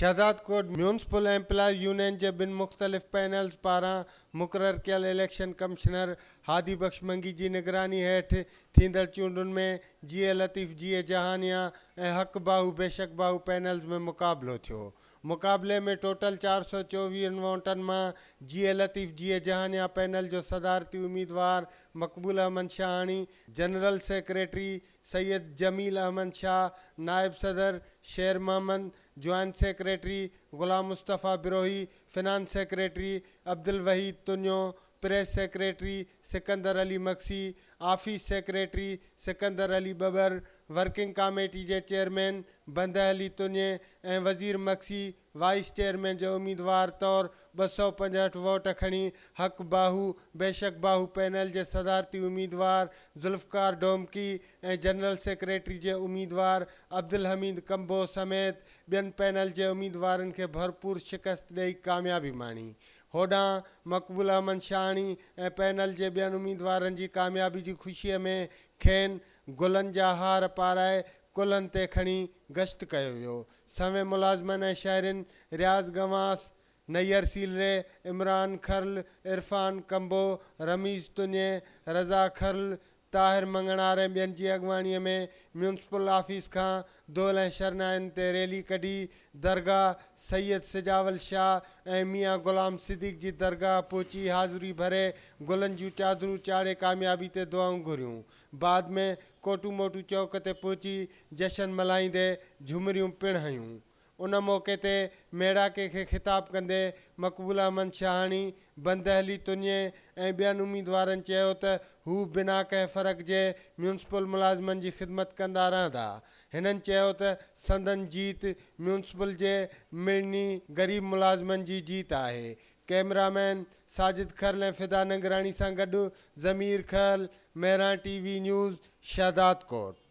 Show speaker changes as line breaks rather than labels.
शहदाद कोट municipal employ union के बिन मुख्तलिफ panels पारा मुक़रर कयल इलेक्शन कमिश्नर हादी बख्श मंगी की निगरानी हेठ थींदड़ चूंडुनि में जी लतीफ़ जी जहानिया ऐं हक़ बाहू बेशक बाहू पैनल्स में मुक़ाबलो थियो। मुक़ाबले में टोटल 424 वोटनि मां जी लतीफ़ जी जहानिया पैनल जो सदारती उम्मीदवार मक़बूल अहमद शाहानी, जनरल सेक्रेटरी सैयद जमील अहमद शाह, नायब सदर Sher Mohammad, joint secretary Ghulam Mustafa Birohi, finance secretary Abdul Waheed Tunio, press secretary Sikandar Ali Maksi, office secretary Sikandar Ali Babar, working committee के चेयरमैन बंदह अली तुन्ये ऐं वज़ीर मक्सी वाइस चेयरमैन जो उम्मीदवार तौर 265 वोट खणी हक़ बाहू बेशक बाहू पैनल के सदारती उम्मीदवार जुल्फ़कार डोमकी ऐं जनरल सेक्रेटरी के उम्मीदवार अब्दुल हमीद कंबो समेत बियन पैनल के उम्मीदवारन के भरपूर शिकस्त ॾेई कामयाबी माणी। होॾां मक़बूल अहमद शाहानी ऐं पैनल के बियन उम्मीदवारन की कामयाबी की खुशी में खेनि गुलन जा हार पाराए कुलन ते खणी गश्त कयो वियो। सवें मुलाज़मन ऐं शहरिन रियाज़ गवास, नैयर सीलरे, इमरान खरल, इरफान कंबो, रमीज़ तुन्ये, रज़ा खरल, ताहिर मंगणार ऐं ॿियनि जी अॻवानीअ में म्यूनसिपल ऑफिस खां दोल ऐं शरनायनि ते रैली कढी दरगाह सैयद सिजावल शाह ऐं मियाँ गुलाम सिद्दीक़ जी दरगाह पहुची हाज़िरी भरे गुलनि जूं चादरूं चाढ़े कामयाबी ते दुआऊं घुरियूं। बाद में कोटू मोटू चौक ते पहुची जशन मल्हाईंदे झुमरियूं पिण हयूं। उन मौक़े ते मेड़ाके के खिताब कंदे मक़बूल अहमद शाहानी बंदह अली तुन्ये ऐं ॿियनि उम्मीदवारनि चयो त हू बिना कंहिं फ़र्क़ जे म्यूनसिपल मुलाज़मनि जी ख़िदमत कंदा रहंदा। हिननि चयो त संदन जीत म्यूनसिपल जे मिड़नी ग़रीब मुलाज़मनि जी जीत आहे। कैमरामैन साजिद खरल ऐं फिदा नगराणी सां गॾु ज़मीर खरल, मेहरा टीवी न्यूज़, शहदाद कोट।